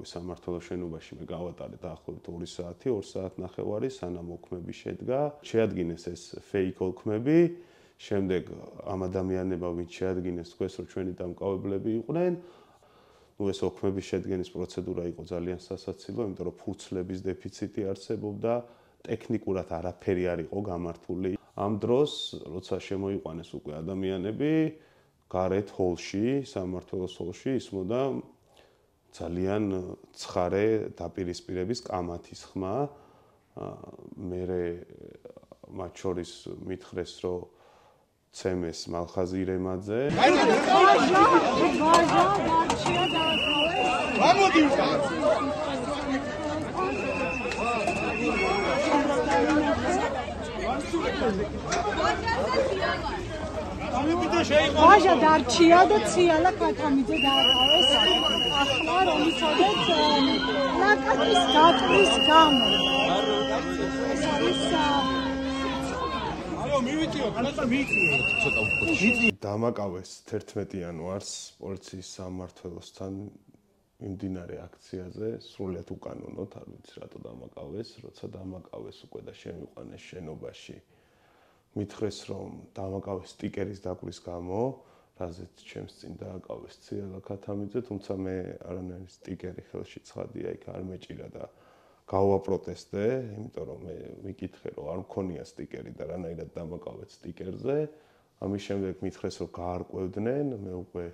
ამბავი სამმართველოს შენობაში მე გავატარე დაახლოებით 2 საათი, 2 საათნახევარი, სანამ ოქმები შედგა. შეადგინეს ეს fake ოქმები, შემდეგ ამ ადამიანებმა ვინც შეადგინეს თქვეს რომ ჩვენი დამკავებლები იყვნენ. ეს ოქმების შედგენის პროცედურა იყო ძალიან სასაცილო, იმიტომ რომ ფურცლების დეფიციტი არსებობდა, ტექნიკურად არაფერი არ იყო გამართული. ამ დროს, როცა შემოიყვანეს უკვე ადამიანები, გარეთ ჰოლში, სამმართველოს ჰოლში ისმოდა ძალიან ცხარე დაპირისპირების კამათის ხმა. მერე მათ შორის მითხრეს, რომ ცემეს მალხაზ ირემაძე. ვაჟა დარჩია და ციალა ქათამიძე დააყავეს. ახლა რომ იცოდეთ ლაკატის გატრის გამო. ეს არის დამაკავეს 11 იანვარს პოლიციის სამმართველოსთან მიმდინარე აქციაზე, სრულიად უკანონოდ, არ ვიცი რატო დამაკავეს, როცა დამაკავეს უკვე და შემიყვანეს შენობაში. მითხრეს რომ დამაკავეს სტიკერის დაკვრის გამო, რაზეც ჩემს წინ დააკავეს ციალა ქათამიძე, თუმცა მე არანაირი სტიკერი ხელში ცხადია, იქ არ მეჭირა და გავაპროტესტე, იმიტომ რომ მე ვიკითხე რომ არ მქონია სტიკერი და რანაირად დამაკავეთ სტიკერზე. ამის შემდეგ მითხრეს რომ გაარკვევდნენ, მე უკვე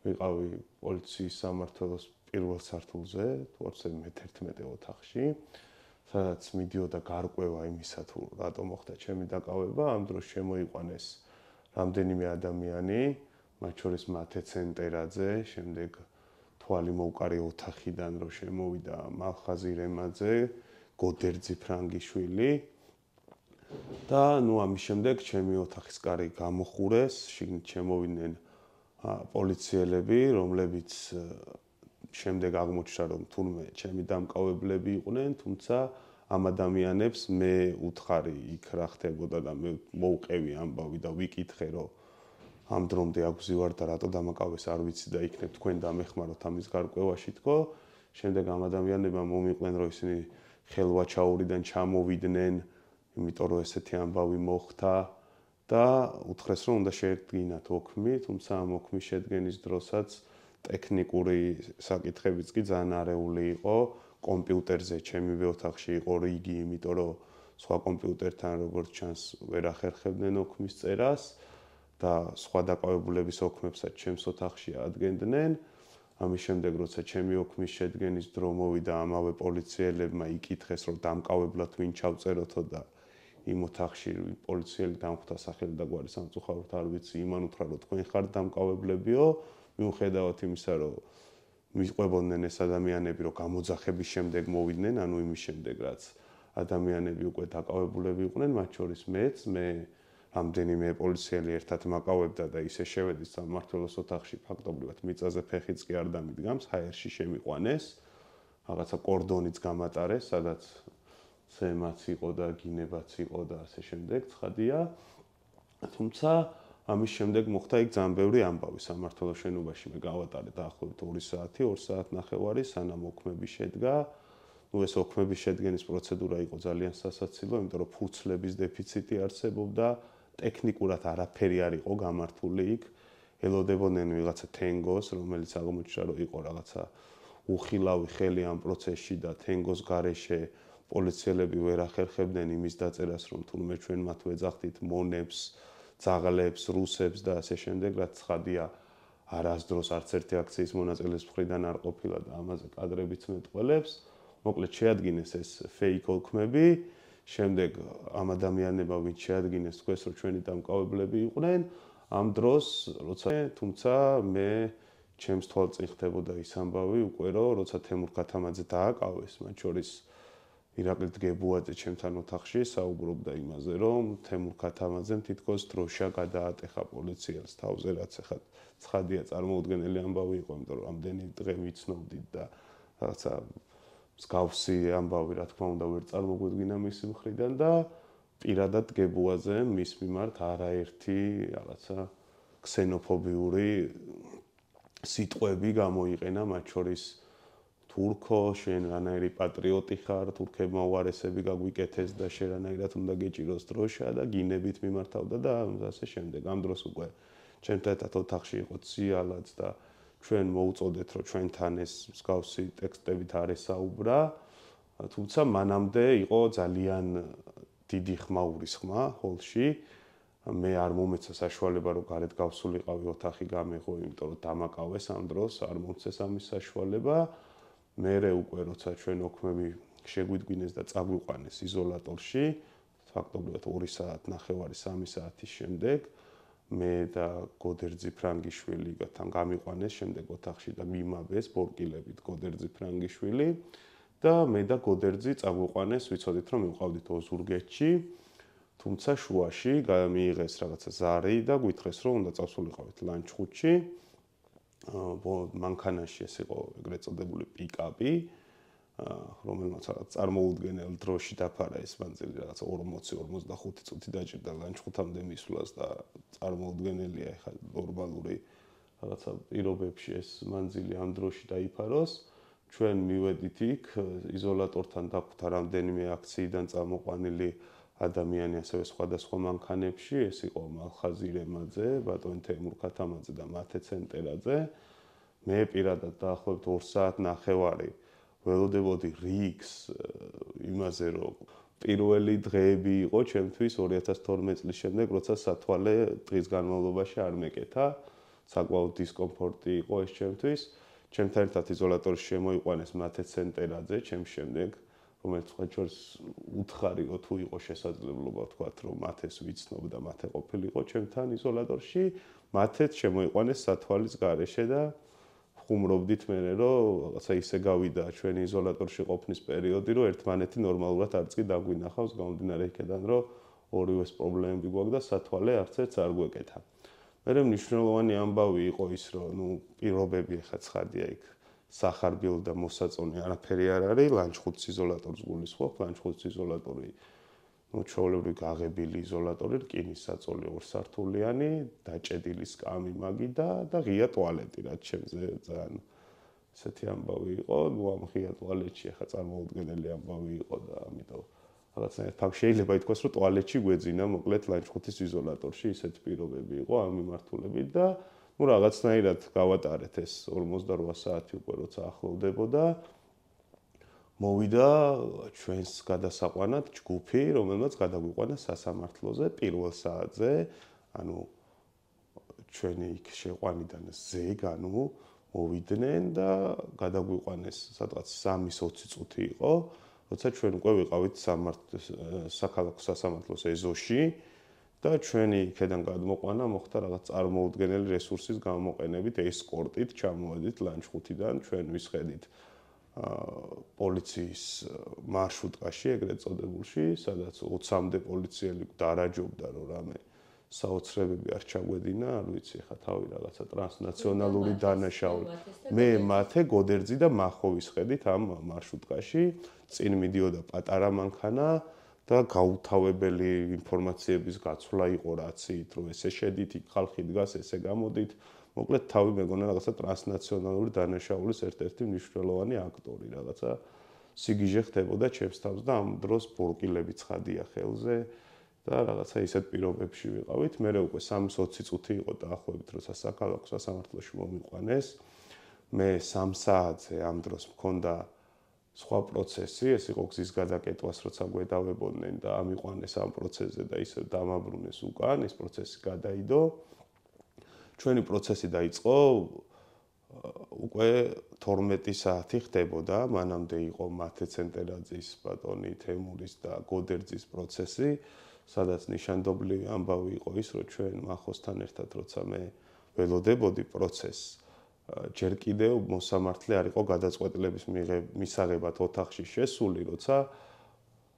ვიყავი პოლიციის სამმართველოს პირველ სართულზე, თორსე მე-11 ოთახში, სადაც მიდიოდა გარკვევა იმისა თუ რატომ მოხდა ჩემი დაკავება. ამ დროს შემოიყვანეს რამდენიმე ადამიანი, მათ შორის მათე ცენტერაძე, შემდეგ თვალი მოუკარი ოთახიდან რომ შემოვიდა მალხაზ ირემაძე, გოდერძი ფრანგიშვილი და ამის შემდეგ ჩემი ოთახის კარი გამოხურეს, შიგნით შემოვიდნენ პოლიციელები, რომლებიც შემდეგ აღმოჩნდა რომ თურმე ჩემი დამკავებლები იყვნენ, თუმცა ამ ადამიანებს მე უთხარი იქ რა ხდებოდა და მე მოუყევი ამბავი და ვიკითხე რომ ამ დრომდე აგვზივარ და რატო დამაკავეს არ ვიცი და იქნებ თქვენ დამეხმაროთ ამის გარკვევაში თქო. შემდეგ ამ ადამიანებმა მომიყვნენ რომ ისინი ხელვაჩაურიდან ჩამოვიდნენ, იმიტომ რომ ესეთი ამბავი მოხდა და უთხრეს რომ უნდა შედგინათ ოქმი, თუმცა ამ ოქმის შედგენის დროსაც ტექნიკური საკითხებიც კი ძალიან არეული იყო. კომპიუტერზე ჩემივე ოთახში იყო რიგი, იმიტომ რომ სხვა კომპიუტერთან როგორც ჩანს ვერ ახერხებდნენ ოქმის წერას და სხვა დაკავებულების ოქმებსაც ჩემს ოთახში ადგენდნენ. ამის შემდეგ როცა ჩემი ოქმის შედგენის დრო მოვიდა, ამავე პოლიციელებმა იკითხეს რომ დამკავებლად ვინ ჩავწეროთო და იმ ოთახში პოლიციელი დამხვდა სახელი და გვარი სამწუხაროდ არ ვიცი, იმან უთხრა რომ თქვენ ხართ დამკავებლებიო, მიუხედავად იმისა რომ მიყვებოდნენ ეს ადამიანები რომ გამოძახების შემდეგ მოვიდნენ, ანუ იმის შემდეგ რაც ადამიანები უკვე დაკავებულები იყვნენ, მათ შორის მეც, მე რამდენიმე პოლიციელი ერთად მაკავებდა და ისე შევედი სამმართველოს ოთახში, ფაქტობრივად მიწაზე ფეხიც კი არ დამიდგამს, ჰაერში შემიყვანეს, რაღაცა კორდონიც გამატარეს, სადაც ცემაც იყო და გინებაც იყო და ასე შემდეგ, ცხადია. თუმცა ამის შემდეგ მოხდა იქ ძალიან ბევრი ამბავი სამმართველოს შენობაში, მე გავატარე დაახლოებით 2 საათი, 2 საათნახევარი, სანამ ოქმები შედგა. ეს ოქმების შედგენის პროცედურა იყო ძალიან სასაცილო, იმიტომ რომ ფურცლების დეფიციტი არსებობდა, ტექნიკურად არაფერი არ იყო გამართული იქ. ელოდებოდნენ ვიღაცა თენგოს, რომელიც აღმოჩნდა რომ იყო რაღაცა უხილავი ხელი ამ პროცესში და თენგოს გარეშე პოლიციელები ვერ ახერხებდნენ იმის დაწერას, რომ თურმე ჩვენ მათ ვეძახდით მონებს, ძაღლებს, რუსებს და ასე შემდეგ, რაც ცხადია არასდროს არც ერთი აქციის მონაწილეს მხრიდან არ ყოფილა და ამაზე კადრებიც მეტყველებს. მოკლედ შეადგინეს ეს fake ოქმები, შემდეგ ამ ადამიანებმა ვინც შეადგინეს თქვეს რომ ჩვენი დამკავებლები იყვნენ, ამ დროს როცა თუმცა მე ჩემს თვალწინ ხდებოდა ის ამბავი უკვე რომ როცა თემურ ქათამაძე დააკავეს, მათ შორის ირაკლი დგებუაძე ჩემთან ოთახში საუბრობდა იმაზე, რომ თემურ ქათამაძემ თითქოს დროშა გადაატეხა პოლიციელს თავზე, რაც ახლა ცხადია წარმოუდგენელი ამბავი იყო, იმიტომ რომ ამდენი დღე ვიცნობდით და რაღაცა მსგავსი ამბავი, რა თქმა უნდა, ვერ წარმოგვიდგინა მისი მხრიდან და პირადად დგებუაძემ მის მიმართ არაერთი რაღაცა ქსენოფობიური სიტყვები გამოიყენა, მათ შორის თურქო, შენ რანაირი პატრიოტი ხარ, თურქებმა უარესები გაგვიკეთეს და შენ რანაირად უნდა გეჭიროს დროშა და გინებით მიმართავდა და ასე შემდეგ. ამ დროს უკვე ჩემთან ერთად ოთახში იყო ციალაც და ჩვენ მოუწოდეთ, რომ ჩვენთან ეს მსგავსი ტექსტებით არ ესაუბრა. თუმცა მანამდე იყო ძალიან დიდი ხმაურის ხმა ჰოლში. მე არ მომეცა საშუალება რომ გარეთ გავსულიყავი ოთახი გამეღო, იმიტომ რომ დამაკავეს ამ დროს, არ მომცეს ამის საშუალება. მერე უკვე როცა ჩვენ ოქმები შეგვიდგინეს და წაგვიყვანეს იზოლატორში, ფაქტობრივად 2 საათი ნახევარი 3 საათის შემდეგ მე და გოდერძი ფრანგიშვილი თან გამიყვანეს შემდეგ ოთახში და მიმაბეს ბორკილებით გოდერძი ფრანგიშვილი და მე და გოდერძი წაგვიყვანეს, ვიცოდით რომ მივყავდით ოზურგეთში. თუმცა შუაში მიიღეს რაღაცა ზარი და გვითხრეს რომ უნდა წავსულიყავით ლანჩხუთში. მანქანაში ეს იყო ეგრეთ წოდებული პიკაპი, რომელმაც რაღაც წარმოუდგენელ დროში დაფარა ეს მანძილი, რაღაცა 40-45 წუთი დაჭირდა ლანჩხუთამდე მისვლას და წარმოუდგენელია ეხლა ნორმალური რაღაცა პირობებში ეს მანძილი ამ დროში დაიფაროს. ჩვენ მივედით იქ იზოლატორთან დახვდა რამდენიმე აქციიდან წამოყვანილი ადამიანი ასევე სხვადასხვა მანქანებში, ეს იყო მალხაზი რემაძე, ბატონ თემურ ქათამაძე და მათე ცენტერაძე. მე პირადად დაახლოებით 2 საათ ნახევარი ველოდებოდი რიგს იმაზე, რომ პირველი დღეები იყო ჩემთვის 2012 წლის შემდეგ, როცა სათვალე დღის განმავლობაში არ მეკეთა, საკმაოდ დისკომფორტი იყო ეს ჩემთვის. ჩემთან ერთად იზოლატორში შემოიყვანეს მათე ცენტერაძე, ჩემს შემდეგ რომელიც ხაჭორს უთხარიო თუ იყო შესაძლებლობა ვთქვათ რომ მათეს ვიცნობ და მათე ყოფილიყო ჩემთან იზოლატორში, მათეც შემოიყვანეს სათვალის გარეშე და ხუმრობდით მე რომ რაღაცა ისე გავიდა ჩვენი იზოლატორში ყოფნის პერიოდი, რომ ერთმანეთი ნორმალურად არც კი დაგვინახავს, გამომდინარე იქიდან რომ ორივეს პრობლემები გვაქვს და სათვალე არც ერთს არ გვეკეთა. მე მნიშვნელოვანი ამბავი იყო ის რომ პირობები ხა ცხადია იქ სახარბილ და მოსაწონი არაფერი არ არის, ლანჩხუთის იზოლატორს გულისხმობ, ლანჩხუთის იზოლატორი ჩვეულებრივი გაღებილი იზოლატორი, რკინის საწოლი 2 სართულიანი, დაჭედილი სკამი მაგი და ღია ტუალეტი, რაც ჩემზე ძალიან ესეთი ამბავი იყო, ამ ღია ტუალეტში ახლა წარმოუდგენელი ამბავი იყო და ამიტომ რაღაცნაირად ფაქტ შეიძლება ითქვას, რომ ტუალეტში გვეძინა მოკლედ ლანჩხუთის იზოლატორში ისეთ პირობები იყო ამ მიმართულებით და რაღაცნაირად გავატარეთ ეს 48 საათი უკვე როცა ახლოვდებოდა. მოვიდა ჩვენს გადასაყვანად ჯგუფი, რომელმაც გადაგვიყვანა სასამართლოზე პირველ საათზე, ანუ ჩვენი იქ შეყვანიდან ზეგ, ანუ მოვიდნენ და გადაგვიყვანეს სადღაც 3:20 წუთი იყო, როცა ჩვენ უკვე ვიყავით საქალაქო სასამართლოს ეზოში. და ჩვენი იქიდან გადმოყვანა მოხდა რაღაც წარმოუდგენელი რესურსის გამოყენებით, ესკორტით ჩამოვედით ლანჩხუთიდან, ჩვენ ვისხედით პოლიციის მარშრუტკაში, ეგრეთ წოდებულში, სადაც 20-მდე პოლიციელი დარაჯობდა, რომ რამე საოცრებები არ ჩაგვედინა, არ ვიცი, ხა თავი რაღაცა ტრანსნაციონალური დანაშაული. მე მათე გოდერძი და მახო ვისხედით ამ მარშრუტკაში, წინ მიდიოდა პატარა მანქანა და გაუთავებელი ინფორმაციების გაცვლა იყო რაციით, რომ ესე შედით, იქ ხალხი დგას, ესე გამოდით. მოკლედ თავი მეგონა რაღაცა ტრანსნაციონალური დანაშაულის ერთ-ერთი მნიშვნელოვანი აქტორი, რაღაცა სიგიჟე ხდებოდა ჩემს თავს და ამ დროს ბორკილები ცხადია ხელზე და რაღაცა ისეთ პირობებში ვიყავით. მე უკვე 3:20 წუთი იყო დაახლოებით, როცა საქალაქო სასამართლოში მომიყვანეს. მე 3 საათზე ამ დროს მქონდა სხვა პროცესი, ეს იყო გზის გადაკეტვას, როცა გვედავებოდნენ და ამიყვანეს ამ პროცესზე და ისე დამაბრუნეს უკან, ეს პროცესი გადაიდო. ჩვენი პროცესი დაიწყო უკვე 12 საათი ხდებოდა, მანამდე იყო მათე ცენტერაძის, ბატონი თემურის და გოდერძის პროცესი, სადაც ნიშანდობლივი ამბავი იყო ის, რომ ჩვენ მახოსთან ერთად, როცა მე ველოდებოდი პროცესს, ჯერ კიდევ მოსამართლე არ იყო გადაწყვეტილების მისაღებად ოთახში შესული, როცა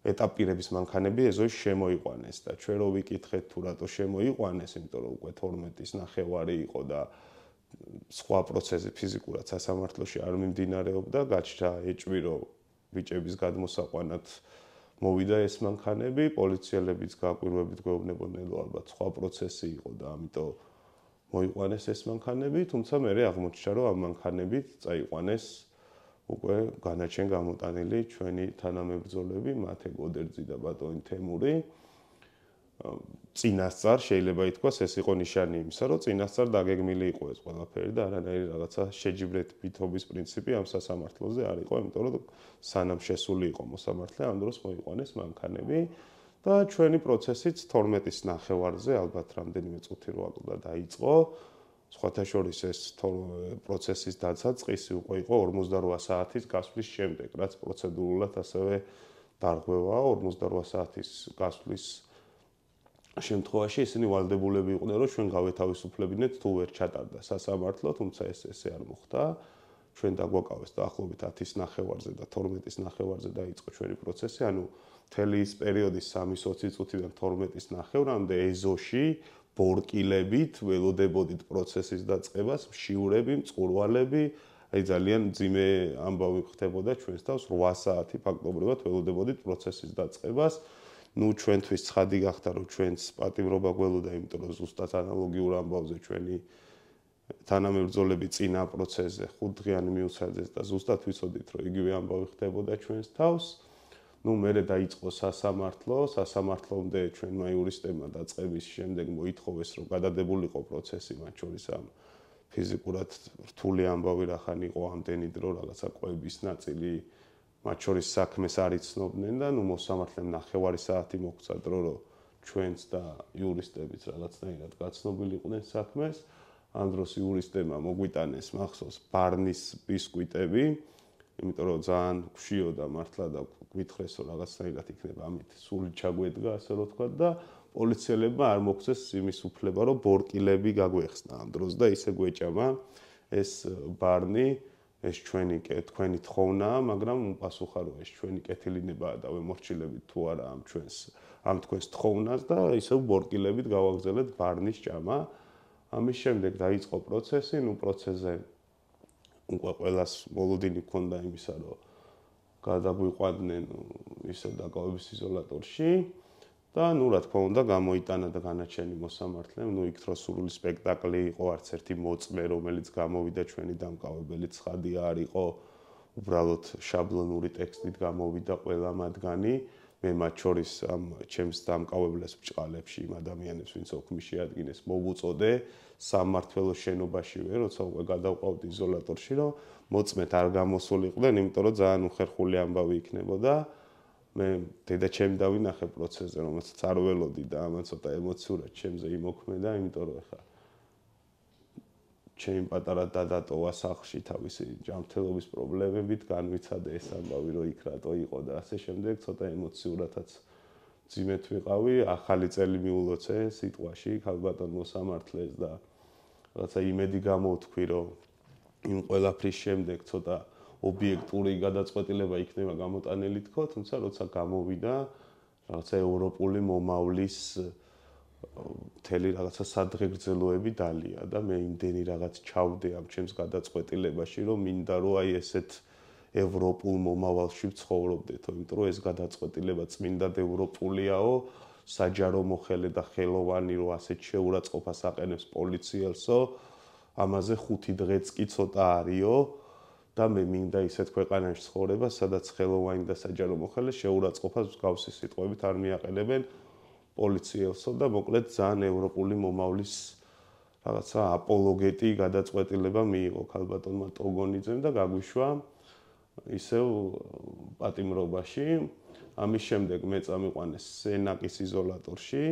ეტაპირების მანქანები ეზოში შემოიყვანეს და ჩვენ რო ვიკითხეთ თუ რატო შემოიყვანეს, იმიტომ რომ უკვე 12-ის ნახევარი იყო და სხვა პროცესი ფიზიკურად სასამართლოში არ მიმდინარეობდა, გაჩნდა ეჭვირო ბიჭების გადმოსაყვანად მოვიდა ეს მანქანები, პოლიციელებიც გაკვირვებით გვეუბნებოდნენ, რომ ალბათ სხვა პროცესი იყო და ამიტომ მოიყვანეს ეს მანქანები, თუმცა მე აღმოჩნდა, რომ ამ მანქანებით წაიყვანეს უკვე განაჩენ გამოტანილი ჩვენი თანამებრძოლები, მათე გოდერძი და ბატონი თემური. წინასწარ შეიძლება ითქვას ეს იყო ნიშანი იმისა, რომ წინასწარ დაგეგმილი იყო ეს ყველაფერი და არანაირი რაღაცა შეჯიბრებითობის პრინციპი ამ სასამართლოზე არ იყო, იმიტომ რომ სანამ შესული იყო მოსამართლე, ამ დროს მოიყვანეს მანქანები და ჩვენი პროცესიც 12-ის ნახევარზე, ალბათ რამდენიმე წუთი რო აკლდა დაიწყო. სხვათა შორის ეს პროცესის დასაწყისი უკვე იყო 48 საათის გასვლის შემდეგ, რაც პროცედურულად ასევე დარღვევაა 48 საათის გასვლის შემთხვევაში ისინი ვალდებულები იყვნენ, რომ ჩვენ გავეთავისუფლებინეთ თუ ვერ ჩატარდა სასამართლო, თუმცა ესე არ მოხდა. ჩვენ დაგვაკავეს დაახლოებით 10-ის ნახევარზე და 12-ის ნახევარზე დაიწყო ჩვენი პროცესი, ანუ მთელი ის პერიოდი 3-20 წუთიდან 12-ის ნახევრამდე ეზოში ბორკილებით ველოდებოდით პროცესის დაწყებას, მშივრები, მწყურვალები, აი ძალიან ძიმე ამბავი ხდებოდა ჩვენს თავს 8 საათი ფაქტობრივად ველოდებოდით პროცესის დაწყებას. ნუ ჩვენთვის ცხადი გახდა, რომ ჩვენს პატიმრობა გველოდა, იმიტომ რომ ზუსტად ანალოგიურ ამბავზე ჩვენი თანამებრძოლები წინა პროცესზე 5 დღიანი მიუცადეს და ზუსტად ვიცოდით, რომ იგივე ამბავი ხდებოდა ჩვენს თავს. ნუ მერე დაიწყო სასამართლომდე ჩვენმა იურისტებმა დაწყების შემდეგ მოითხოვეს, რომ გადადებულიყო პროცესი, მათ შორის ამ ფიზიკურად რთული ამბავი რახან იყო ამდენი დრო, რაღაცა ყვების ნაწილი, მათ შორის საქმეს არ იცნობდნენ და ნუ მოსამართლემ ნახევარი საათი მოგვცა დრო, რომ ჩვენც და იურისტებიც რაღაცნაირად გაცნობილიყვნენ საქმეს. ამ დროს იურისტებმა მოგვიტანეს მახსოვს ბარნის ბისკვიტები, იმიტომ რომ ძალიან გვშიოდა მართლა და გვითხრეს, რომ რაღაცნაირად იქნება ამით სული ჩაგვედგა, ასე რომ თქვა და პოლიციელებმა არ მოგვცეს იმის უფლება, რომ ბორკილები გაგვეხსნა ამ დროს და ისე გვეჭამა ეს ბარნი, ეს თქვენი თხოვნაა, მაგრამ უპასუხა, რომ ეს ჩვენი კეთილინებაა და ვემორჩილებით თუ არა ამ თქვენს თხოვნას და ისევ ბორკილებით გავაგზავნეთ ბარნის ჭამა. ამის შემდეგ დაიწყო პროცესი, ნუ პროცესზე უკვე ყველას მოლოდინი ჰქონდა იმისა, რომ გადაგვიყვანდნენ ისევ დაკავების იზოლატორში და ნუ რა თქმა უნდა გამოიტანა და განაჩენი მოსამართლემ, ნუ იქ თროს სრული სპექტაკლი იყო, არც ერთი მოწმე, რომელიც გამოვიდა ჩვენი დამკავებელი ცხადი არ იყო, უბრალოდ შაბლონური ტექსტით გამოვიდა ყველა მათგანი. მე მათ შორის ამ ჩემს დამკავებლეს ბჭყალებში იმ ადამიანებს, ვინც ოქმი შეადგინეს, მოვუწოდე სამმართველოს შენობაშივე, როცა უკვე გადავყავდი იზოლატორში, რომ მოწმეთ არ გამოსულიყვნენ, იმიტომ რომ ძალიან უხერხული ამბავი იქნებოდა. მე დედაჩემი დავინახე პროცესზე, რომელსაც არ ველოდი და ამან ცოტა ემოციურად ჩემზე იმოქმედა, იმიტომ რომ ეხა ჩემი პატარა დადა ტოვა სახლში თავისი ჯანმრთელობის პრობლემებით, განვიცადე ეს ამბავი, რომ იქ რატო იყო და ასე შემდეგ, ცოტა ემოციურადაც ძიმეთ ვიყავი, ახალი წელი მიულოცე სიტყვაში, ქალბატონ მოსამართლეს და რაღაცა იმედი გამოვთქვი, რომ იმ ყველაფრის შემდეგ ცოტა ობიექტური გადაწყვეტილება იქნება გამოტანილი თქო, თუმცა როცა გამოვიდა რაღაცა ევროპული მომავლის მთელი რაღაცა სადღეგრძელოები დალია და მე იმდენი რაღაც ჩავდე ამ ჩემს გადაწყვეტილებაში, რომ მინდა რომ აი ესეთ ევროპულ მომავალში ვცხოვრობდეთო, იმიტომ რომ ეს გადაწყვეტილება წმინდად ევროპულიაო, საჯარო მოხელე და ხელოვანი რომ ასეთ შეურაცხყოფას აყენებს პოლიციელსო, ამაზე 5 დღეც კი ცოტა არისო და მე მინდა ისეთ ქვეყანაში ცხოვრება, სადაც ხელოვანი და საჯარო მოხელე შეურაცხყოფას მსგავსი სიტყვებით არ მიაყენებენ პოლიციელსო და მოკლედ ძალიან ევროპული მომავლის რაღაცა აპოლოგეტი გადაწყვეტილება მიიღო ქალბატონმა ტოგონიძემ და გაგვიშვა ისევ პატიმრობაში. ამის შემდეგ მე წამიყვანეს სენაკის იზოლატორში.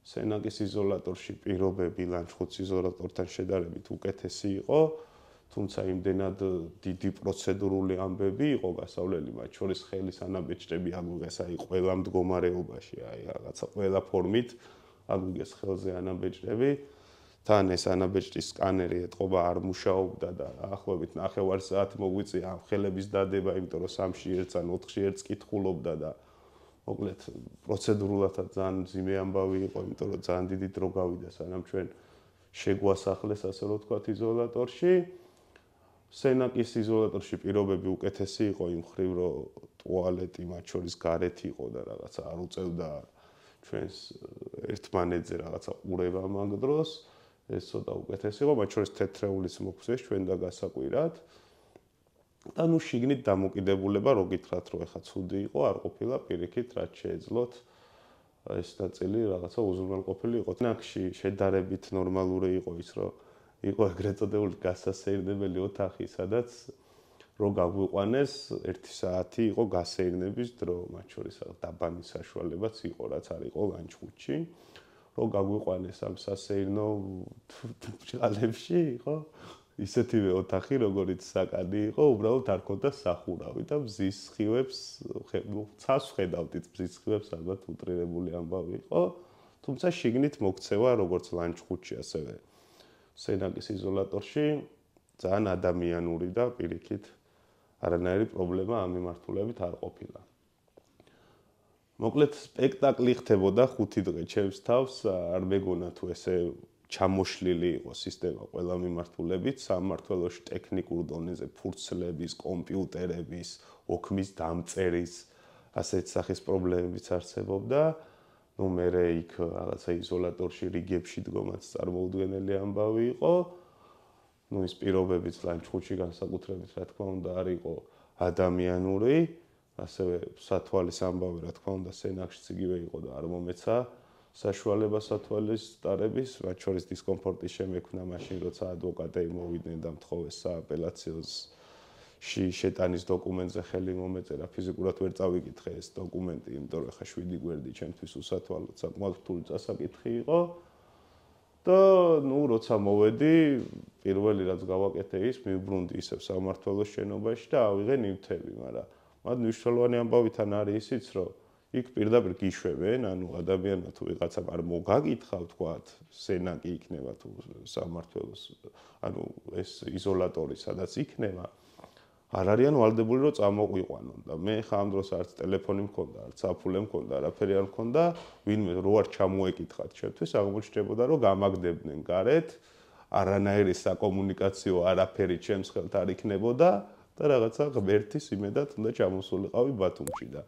სენაკის იზოლატორში პირობები ლანჩხუთის იზოლატორთან შედარებით უკეთესი იყო, თუმცა იმდენად დიდი პროცედურული ამბები იყო გასავლელი, მათ შორის ხელის ანაბეჭდები აგვიღეს აი ყველა მდგომარეობაში, აი რაღაცა ყველა ფორმით აგვიღეს ხელზე ანაბეჭდები. თან ეს ანაბეჭდის სკანერი ეთყობა არ მუშაობდა და ახლობით ნახევარ საათი მოგვიწია ამ ხელების დადება, იმიტომ რომ 3-ში 1 ან 4-ში 1 კითხულობდა და მოკლედ პროცედურულადაც ძალიან ძიმე ამბავი იყო, იმიტომ რომ ძალიან დიდი დრო გავიდა სანამ ჩვენ შეგვასახლეს, ასე რომ ვთქვათ, იზოლატორში. სენაკის იზოლატორში პირობები უკეთესი იყო იმ ხრივ, რომ ტუალეტი მათ შორის გარეთ იყო და რაღაცა არ უწევდა ჩვენს ერთმანეთზე რაღაცა ყურება მაგ დროს. ეს ცოტა უკეთესი იყო, მათ შორის თეთრეულიც მოგვწეს ჩვენ და გასაკვირად. და ნუ შიგნით დამოკიდებულება რო გითხრათ რომ ეხა ცუდი იყო არ ყოფილა პირიქით რაც შეეძლოთ ეს ნაწილი რაღაცა უზრუნველყოფილი იყო. ნაკში შედარებით ნორმალური იყო ის რომ იყო ეგრეთ წოდებული გასასეირნებელი ოთახი სადაც რო გაგვიყვანეს 1 საათი იყო გასეირნების დრო მათ შორის დაბანის საშუალებაც იყო რაც არ იყო ლანჩხუთში რო გაგვიყვანეს ამ სასეირნო ჭალებში იყო ისეთივე ოთახი როგორიც საკადი იყო უბრალოდ არ ქონდა სახურავი და მზის სხივებს ცას ხედავდით მზის სხივებს ალბათ უტრირებული ამბავი იყო თუმცა შიგნით მოქცევა როგორც ლანჩხუთში ასევე სენაკის იზოლატორში ძალიან ადამიანური და პირიქით არანაირი პრობლემა ამ მიმართულებით არ ყოფილა. მოკლედ სპექტაკლი ხდებოდა 5 დღე ჩემს თავს არ მეგონა თუ ესე ჩამოშლილი იყო სისტემა ყველა მიმართულებით სამმართველოში ტექნიკურ დონეზე ფურცლების, კომპიუტერების, ოქმის დამწერის ასეთ სახის პრობლემებიც არსებობდა. ნუ მე იქ რაღაცა იზოლატორში რიგებში დგომაც წარმოუდგენელი ამბავი იყო. ნუ ის პირობებიც ლანჩხუთში განსაკუთრებით რა თქმა უნდა არ იყო ადამიანური, ასევე სათვალის ამბავი რა თქმა უნდა სენაკშიც იგივე იყო და არ მომეცა საშუალება სათვალის დარების, მათ შორის დისკომფორტის შემექმნა მაშინ როცა ადვოკატები მოვიდნენ და მთხოვეს სააპელაციოში შეტანის დოკუმენტზე ხელი მომეწერა, ფიზიკურად ვერ წავიკითხე ეს დოკუმენტი, იმიტომ რომ ხა 7 გვერდი ჩემთვის უსათვალოდ საკმაოდ რთული წასაკითხი იყო. და ნუ როცა მოვედი, პირველი რაც გავაკეთე ის, მივბრუნდი ისევ სამმართველოს შენობაში და ავიღე ნივთები, მაგრამ მათ მნიშვნელოვანი ამბავითან არის ისიც, რომ იქ პირდაპირ გიშვებენ, ანუ ადამიანმა თუ ვიღაცამ არ მოგაკითხა, ვთქვათ, სენაკი იქნება თუ სამმართველოს, ანუ ეს იზოლატორი სადაც იქნება, არ არიან ვალდებული რომ წამოყვიყვანონ და მე ხა ამ დროს არც ტელეფონი მქონდა, არც საფულე მქონდა, არაფერი არ მქონდა, ვინმე რო არ ჩამოეკითხათ ჩემთვის, აღმოჩნდებოდა რომ გამაგდებდნენ გარეთ, არანაირი საკომუნიკაციო არაფერი ჩემს ხელთ არ იქნებოდა და რაღაცა ღმერთის იმედად უნდა ჩამოსულიყავი ბათუმში და